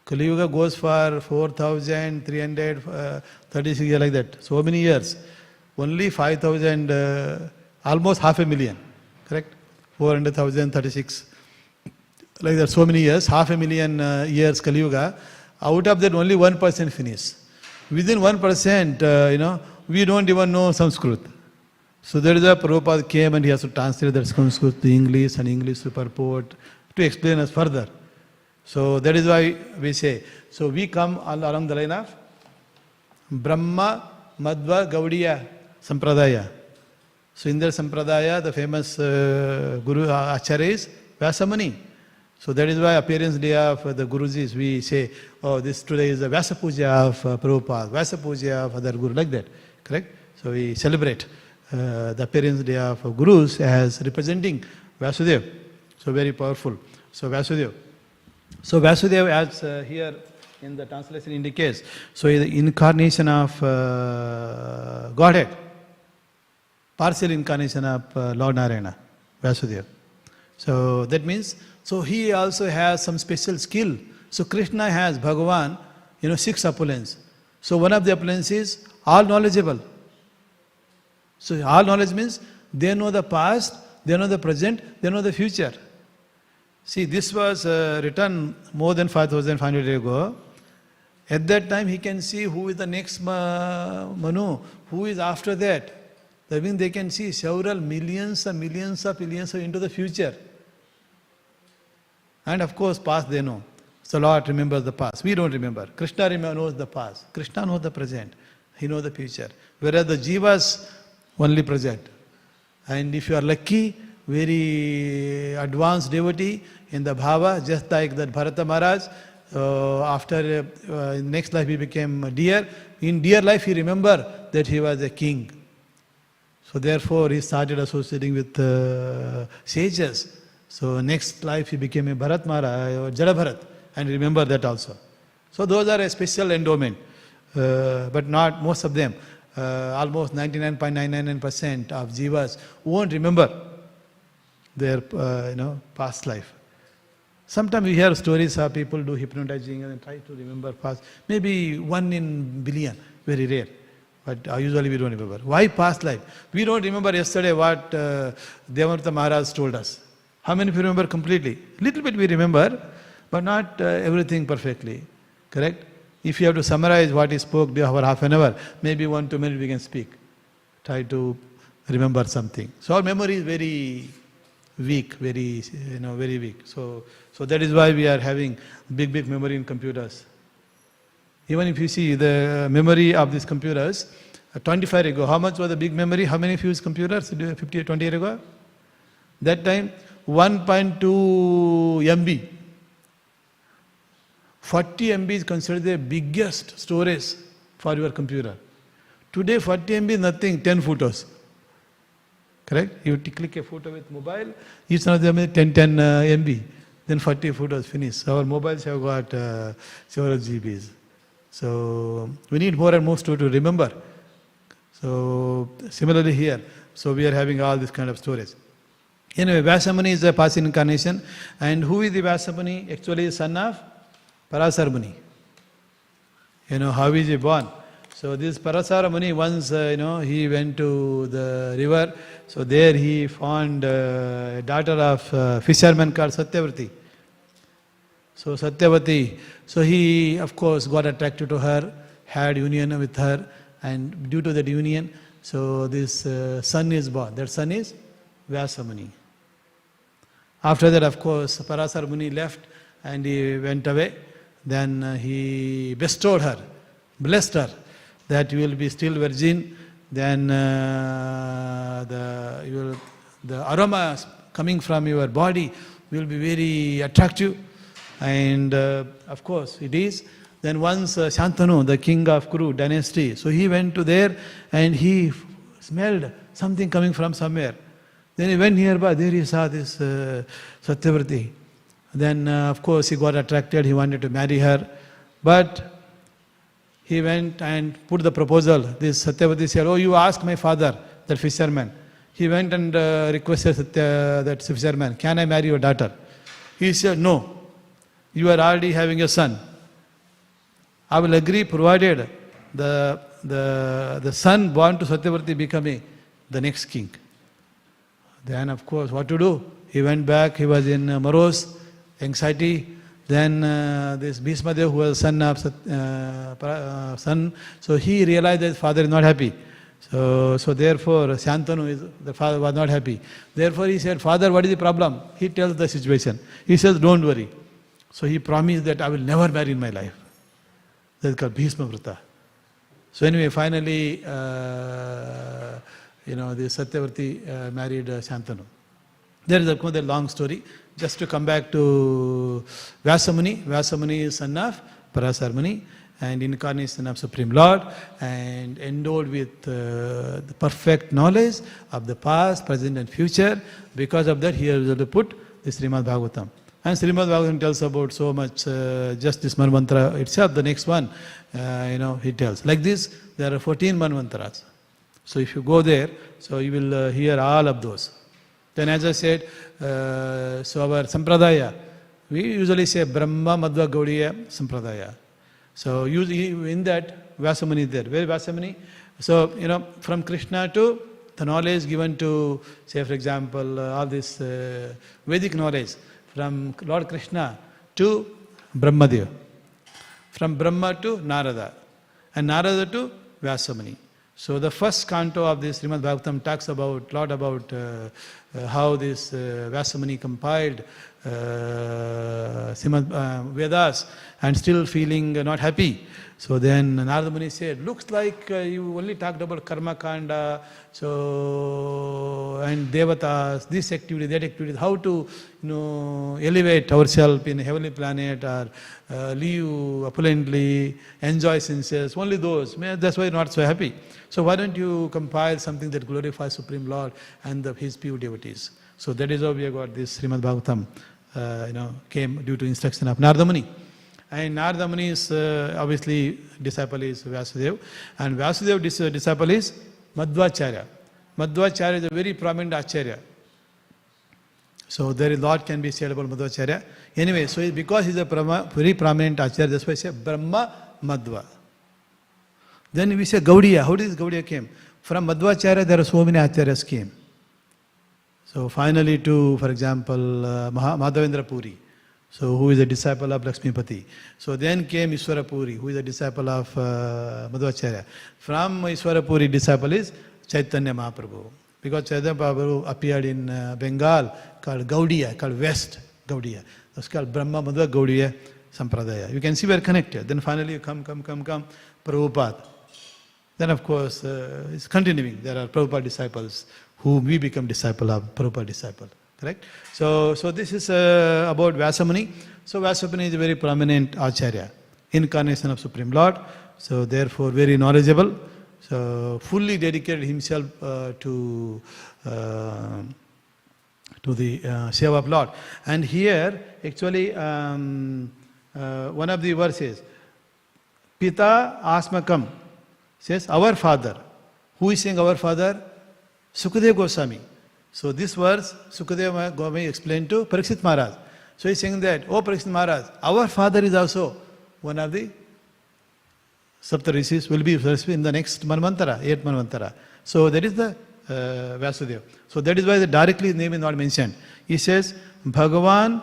Kali Yuga goes for 4,336 years like that. So many years. Only 5,000, almost 500,000. Correct? 400,000, 36. Like that, so many years, 500,000 years Kali Yuga. Out of that, only 1% finished. Within 1%, we don't even know Sanskrit. So there is a Prabhupada came and he has to translate that Sanskrit to English and English to purport to explain us further. So that is why we say, so we come along the line of Brahma, Madhva, Gaudiya, Sampradaya. So in their Sampradaya, the famous Guru Acharya is Vyasa Muni. So that is why appearance day of the Gurujis, we say, oh, this today is the Vyasa Puja of Prabhupada, Vyasa Puja of other Guru, like that. Correct? So we celebrate the appearance day of Gurus as representing Vasudeva. So very powerful. So Vasudeva. So Vasudeva, as here in the translation indicates, so the incarnation of Godhead, partial incarnation of Lord Narayana, Vasudeva. So that means, so he also has some special skill. So Krishna has Bhagavan, 6 opulence. So one of the opulence is all knowledgeable. So all knowledge means they know the past, they know the present, they know the future. See, this was written more than 5,500 years ago. At that time, he can see who is the next Manu, who is after that. That means they can see several millions and millions of billions into the future. And of course, past they know. So Lord remembers the past. We don't remember. Krishna knows the past. Krishna knows the present. He knows the future. Whereas the Jivas only present. And if you are lucky, very advanced devotee in the Bhava, just like that Bharata Maharaj, after next life he became a deer. In deer life he remembered that he was a king. So therefore he started associating with sages. So next life he became a Bharat Maharaj or Jada Bharat, and remember that also. So those are a special endowment, but not most of them. Almost 99.999% of jivas won't remember their past life. Sometimes we hear stories of people do hypnotizing and try to remember past. Maybe 1 in billion, very rare. But usually we don't remember. Why past life? We don't remember yesterday what Devamarta Maharaj told us. How many of you remember completely? Little bit we remember, but not everything perfectly. Correct? If you have to summarize what he spoke for half an hour, maybe 1-2 minutes we can speak. Try to remember something. So our memory is very weak, very weak. So that is why we are having big memory in computers. Even if you see the memory of these computers, 25 years ago, how much was the big memory? How many of you use computers 50 or 20 years ago? That time, 1.2 MB. 40 MB is considered the biggest storage for your computer. Today, 40 MB is nothing, 10 photos. Correct? You click a photo with mobile, each one of them is 10 MB. Then 40 photos finished. Our mobiles have got several GBs. So we need more and more to remember. So similarly here, so we are having all this kind of storage. Anyway, Vyasa Muni is a past incarnation. And who is the Vyasa Muni? Actually, son of Parasurama Muni. How is he born? So this Parasurama Muni, once, he went to the river. So there he found a daughter of a fisherman called Satyavati. So Satyavati, so he of course got attracted to her, had union with her, and due to that union, so this son is born. That son is Vyasa Muni. After that, of course, Parasurama Muni left and he went away. Then he bestowed her, blessed her, that you will be still virgin. Then the aroma coming from your body will be very attractive. And of course it is. Then once Shantanu, the king of Kuru dynasty, so he went to there and he smelled something coming from somewhere. Then he went nearby, there he saw this Satyavati. Then of course he got attracted, he wanted to marry her. But he went and put the proposal. This Satyavati said, "Oh, you ask my father, that fisherman." He went and requested that fisherman, "Can I marry your daughter?" He said, "No. You are already having a son. I will agree provided the son born to Satyavati become the next king." Then of course what to do? He went back, he was in morose, anxiety. Then this Bhismadev, who was son of son, so he realized that his father is not happy. So therefore Shantanu, the father was not happy. Therefore he said, "Father, what is the problem?" He tells the situation. He says, "Don't worry." So he promised that I will never marry in my life. That's called Bhisma Vrata. So anyway, finally, the Satyavati married Shantanu. There is of course a long story. Just to come back to Vyasa Muni. Vyasa Muni is son of Parasurama Muni and incarnation of Supreme Lord and endowed with the perfect knowledge of the past, present and future. Because of that, he was able to put the Śrīmad Bhāgavatam. And Śrīmad Bhāgavatam tells about so much, just this manvantara itself, the next one, he tells. Like this, there are 14 manvantaras. So if you go there, so you will hear all of those. Then as I said, so our Sampradaya, we usually say Brahma Madhva Gaudiya Sampradaya. So in that, Vyasa Muni is there. Where is Vyasa Muni? So, from Krishna to the knowledge given to, say for example, all this Vedic knowledge, from Lord Krishna to Brahmadev, from Brahma to Narada, and Narada to Vyasa Muni. So the first canto of this Śrīmad Bhāgavatam talks about how this Vyasa Muni compiled Vedas and still feeling not happy. So then Narada Muni said, "Looks like you only talked about Karma Kanda, so and Devatas, this activity, that activity, how to elevate ourselves in a heavenly planet or live opulently, enjoy senses, only those. That's why you're not so happy. So why don't you compile something that glorifies Supreme Lord and His pure devotees?" So that is how we have got this Śrīmad Bhāgavatam, came due to instruction of Narada Muni. And Narada Muni's obviously disciple is Vyasadeva, and Vyasadeva's disciple is Madhvacharya. Madhvacharya is a very prominent Acharya. So there is lot can be said about Madhvacharya. Anyway, so because he is a very prominent Acharya, that's why we say Brahma Madhva. Then we say Gaudiya. How did this Gaudiya came? From Madhvacharya there are so many Acharyas came. So finally to, for example, Madhavendra Puri, so who is a disciple of Lakshmipati. So then came Ishwara Puri, who is a disciple of Madhvacharya. From Ishwara Puri, disciple is Chaitanya Mahaprabhu. Because Chaitanya Mahaprabhu appeared in Bengal called Gaudiya, called West Gaudiya. That's called Brahma Madhva Gaudiya Sampradaya. You can see we are connected. Then finally you come, Prabhupada. Then of course it's continuing. There are Prabhupada disciples who we become disciple of, Prabhupada disciple. Correct? So this is about Vyasa Muni. So Vyasa Muni is a very prominent Acharya, incarnation of Supreme Lord. So therefore very knowledgeable. So fully dedicated himself to the Seva of Lord. And here actually one of the verses, Pita Asmakam says, our father. Who is saying our father? Sukadeva Goswami. So this verse, Sukadeva Goswami explained to Parikshit Maharaj. So he is saying that, oh Parikshit Maharaj, our father is also one of the Sapta Rishis, will be in the next Manvantara, 8th Manvantara. So that is the Vyasudeva. So that is why the directly his name is not mentioned. He says, Bhagavan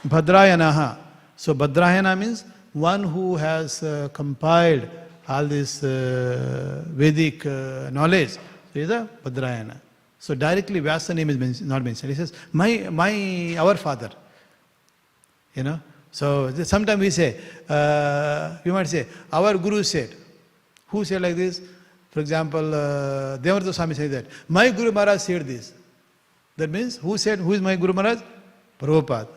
Bhadrayanaha. So Bhadrayana means one who has compiled all this Vedic knowledge. So he is a Bhadrayana. So directly Vyasa name is not mentioned. He says, our father. You know. So sometimes we say, we might say, our Guru said. Who said like this? For example, Devarata Swami said that. My Guru Maharaj said this. That means, who said, who is my Guru Maharaj? Prabhupada.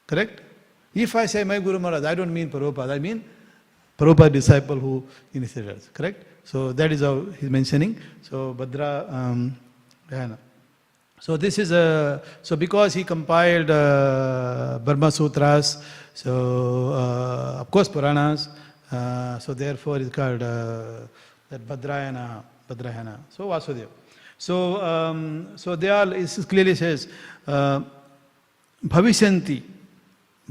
Correct? If I say my Guru Maharaj, I don't mean Prabhupada, I mean Prabhupada disciple who initiated us. Correct? So that is how he is mentioning. So Bhadra, so this is so because he compiled Brahma Sutras, so of course Puranas, so therefore it's called that Bhadrayana. So Vasudeva. So they all, it clearly says Bhavisyanti.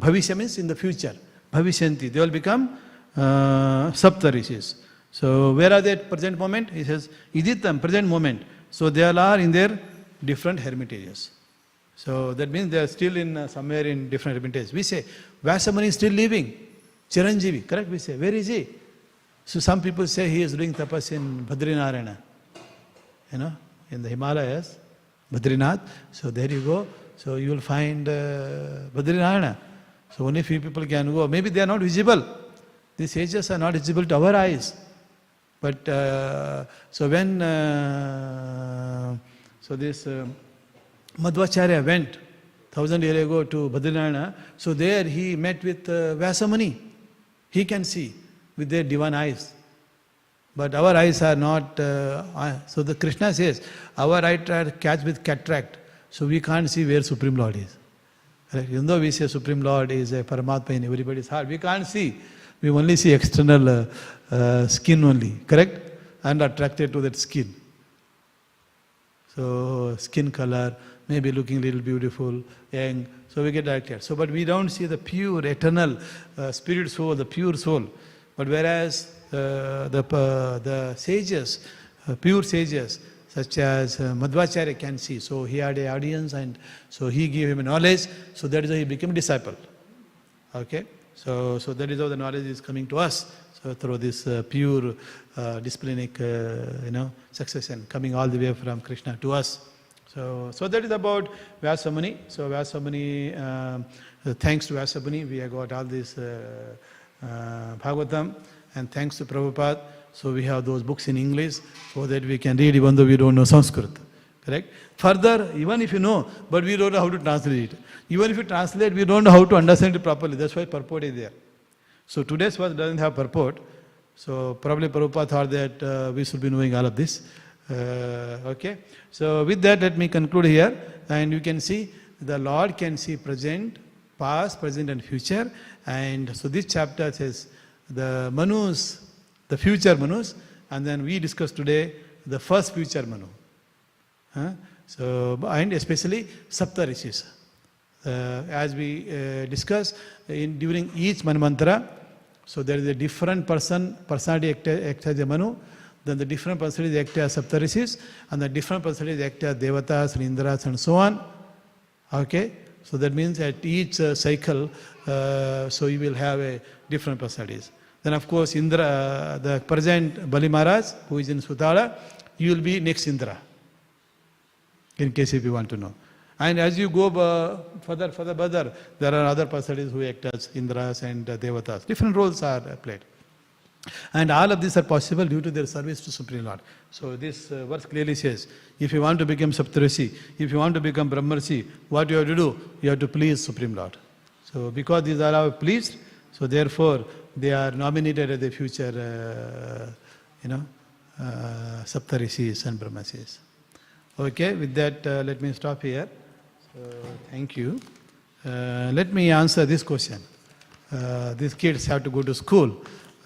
Bhavishya means in the future. Bhavishyanti. They will become Sapta Rishis. So where are they at present moment? He says Iditam, present moment. So they all are in their different hermitages. So that means they are still in somewhere in different hermitages. We say Vyasa Muni is still living. Chiranjeevi, correct? We say, where is he? So some people say he is doing tapas in Badrinarayana. You know, in the Himalayas, Badrinath. So there you go. So you will find Badrinarayana. So only few people can go. Maybe they are not visible. These sages are not visible to our eyes. But so when so this Madhvacharya went 1000 years ago to Badrinarayana, so there he met with Vyasa Muni. He can see with their divine eyes. But our eyes are not, so the Krishna says, our eyes are catch with cataract, so we can't see where Supreme Lord is. Right? Even though we say Supreme Lord is a Paramatma in everybody's heart, we can't see. We only see external skin only, correct? And attracted to that skin. So skin color, maybe looking a little beautiful, young, so we get attracted. So but we don't see the pure, eternal spirit soul, the pure soul. But whereas the sages, pure sages, such as Madhvacharya can see. So he had an audience and so he gave him a knowledge, so that is how he became a disciple. Okay? So that is how the knowledge is coming to us. So through this pure disciplinic, succession coming all the way from Krishna to us. So that is about Vyasa Muni. So Vyasa Muni, thanks to Vyasa Muni, we have got all this Bhagavatam, and thanks to Prabhupada, so we have those books in English so that we can read even though we don't know Sanskrit. Correct? Further, even if you know, but we don't know how to translate it. Even if you translate, we don't know how to understand it properly. That's why purport is there. So today's verse doesn't have purport. So probably Prabhupada thought that we should be knowing all of this. Okay. So with that, let me conclude here. And you can see the Lord can see present, past, present and future. And so this chapter says the Manus, the future Manus, and then we discussed today the first future Manu. So, and especially Sapta Rishis. As we discussed during each Manvantara, so there is a different personality act as a Manu, then the different personalities act as Saptarishis, and the different personalities act as Devatas and Indras and so on. Okay? So that means at each cycle, so you will have a different personalities. Then of course Indra, the present Bali Maharaj, who is in Sutala, you will be next Indra, in case if you want to know. And as you go further, there are other personalities who act as Indras and Devatas. Different roles are played. And all of these are possible due to their service to Supreme Lord. So this verse clearly says, if you want to become Saptarishi, if you want to become Brahmarshi, what you have to do? You have to please Supreme Lord. So because these are our pleased, so therefore they are nominated as the future, Saptarishis and Brahmarshis. Okay, with that, let me stop here. So, thank you. Let me answer this question. These kids have to go to school.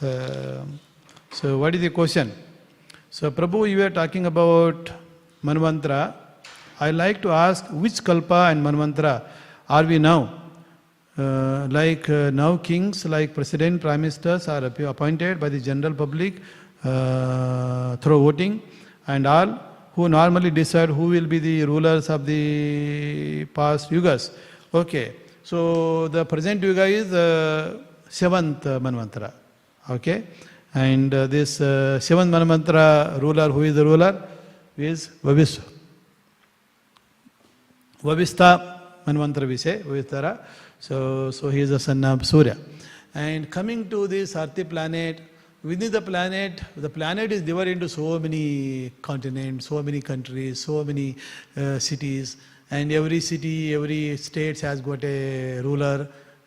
So, what is the question? So, Prabhu, you were talking about Manvantara. I like to ask which Kalpa and Manvantara are we now? Now kings like president, prime ministers are appointed by the general public through voting, and all who normally decide who will be the rulers of the past yugas. Okay, so the present yuga is 7th Manvantara. Okay, and this 7th Manvantara ruler, who is the ruler? Is Vavistha Manvantara we say, Vavistara. So he is the son of Surya. And coming to this earthly planet, within the planet is divided into so many continents, so many countries, so many cities, and every city, every state has got a ruler,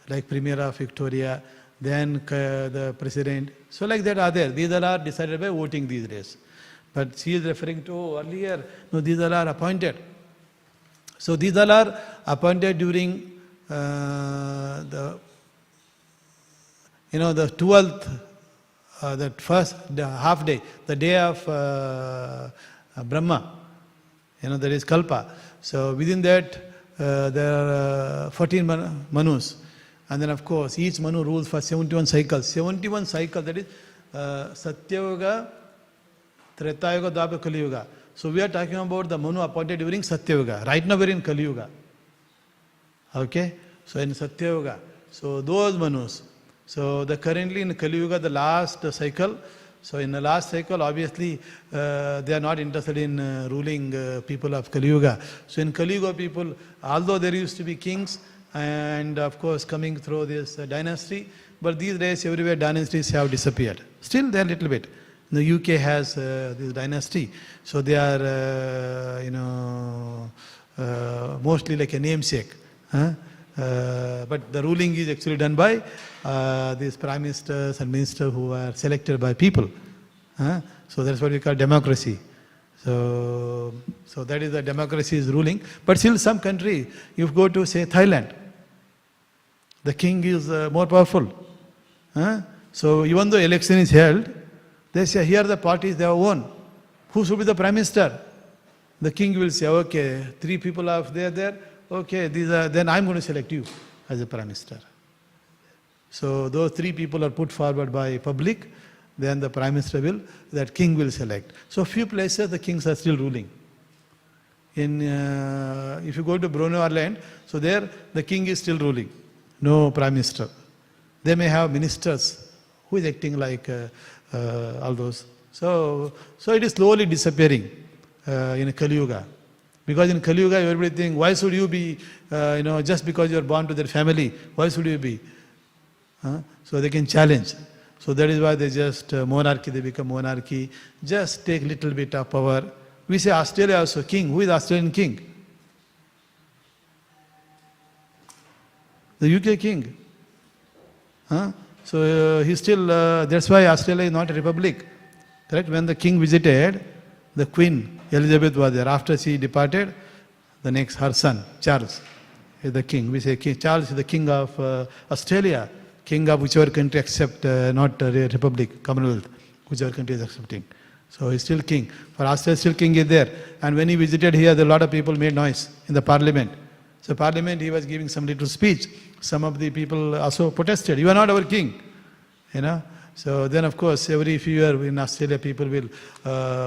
like Premier of Victoria, then the president. So like that are there. These all are decided by voting these days. But she is referring to earlier, no, these all are appointed. So these all are appointed during the 12th, the half day, the day of Brahma, that is Kalpa. So within that there are 14 Manus. And then of course each Manu rules for 71 cycles. 71 cycles, that is Satyayuga, Tretayuga, Dwapara, Kali Yuga. So we are talking about the Manu appointed during Satyayuga. Right now we are in Kali Yuga. Okay? So in Satyayuga. So those Manus. So currently in Kali Yuga, the last cycle. So in the last cycle, obviously, they are not interested in ruling people of Kali Yuga. So in Kali Yuga people, although there used to be kings, and of course coming through this dynasty, but these days everywhere dynasties have disappeared. Still there a little bit. The UK has this dynasty, so they are, mostly like a namesake. But the ruling is actually done by these prime ministers and ministers who are selected by people. So that's what we call democracy. So that is the democracy is ruling. But still some country, you go to say Thailand, the king is more powerful. So even though election is held, they say here the parties they have won. Who should be the prime minister? The king will say, okay, 3 people are there. Okay, then I'm going to select you as a prime minister. So those 3 people are put forward by public. Then the prime minister that king will select. So few places the kings are still ruling. If you go to Brunei Island, so there the king is still ruling. No prime minister. They may have ministers who is acting like all those. So it is slowly disappearing in Kali Yuga. Because in Kali Yuga, everybody thinks, why should you be, just because you are born to their family, why should you be? So they can challenge. So that is why they just monarchy, they become monarchy, just take little bit of power. We say Australia also king. Who is Australian king? The UK king. So he's still, that's why Australia is not a republic. Correct? When the king visited, the Queen Elizabeth was there. After she departed, the next, her son, Charles, is the king. We say King Charles is the king of Australia, king of whichever country except not Republic, Commonwealth, whichever country is accepting. So he's still king. For Australia, still king is there. And when he visited here, a lot of people made noise in the parliament. So parliament, he was giving some little speech. Some of the people also protested. You are not our king. You know. So then, of course, every few years in Australia, people will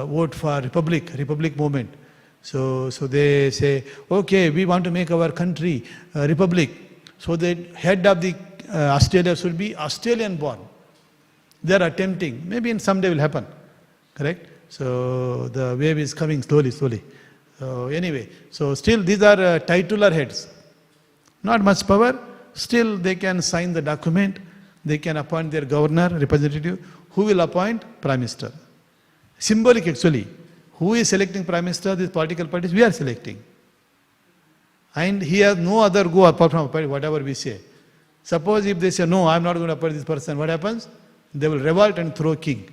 vote for Republic movement. So they say, okay, we want to make our country Republic. So the head of the Australia should be Australian born. They are attempting. Maybe in someday will happen. Correct? So the wave is coming slowly. So anyway, so still these are titular heads. Not much power. Still they can sign the document. They can appoint their governor, representative. Who will appoint? Prime Minister. Symbolic actually. Who is selecting Prime Minister? These political parties, we are selecting. And he has no other go apart from whatever we say. Suppose if they say, no, I am not going to appoint this person, what happens? They will revolt and throw king.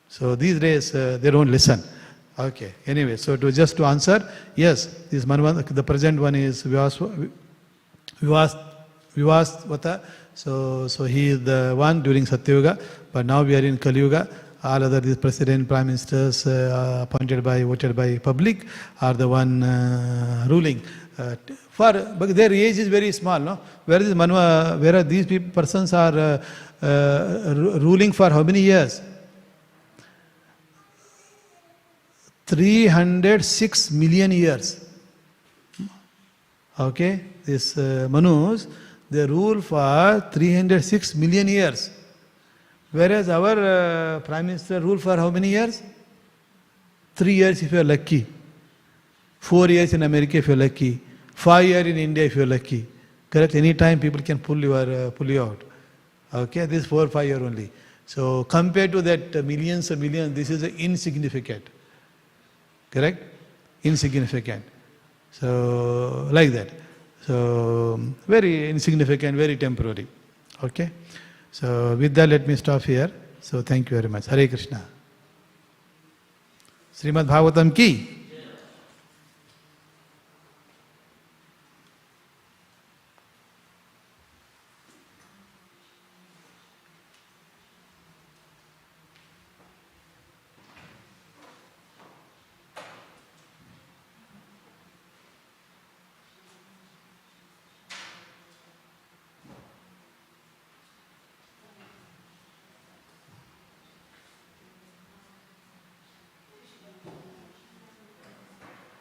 So these days, they don't listen. Okay, anyway, so just to answer, yes, this the present one is Vyasa. So he is the one during Satyuga, but now we are in Kali Yuga. All other these president, prime ministers voted by public are the one ruling. But their age is very small, no? Whereas these persons are ruling for how many years? 306 million years. Okay, this Manus, they rule for 306 million years. Whereas our Prime Minister rule for how many years? 3 years if you are lucky. 4 years in America if you are lucky. 5 years in India if you are lucky. Correct? Any time people can pull you out. Okay, this 4 or 5 years only. So compared to that millions and millions, this is insignificant. Correct? Insignificant. So like that. So very insignificant, very temporary. Okay? So with that, let me stop here. So thank you very much. Hare Krishna. Śrīmad Bhāgavatam ki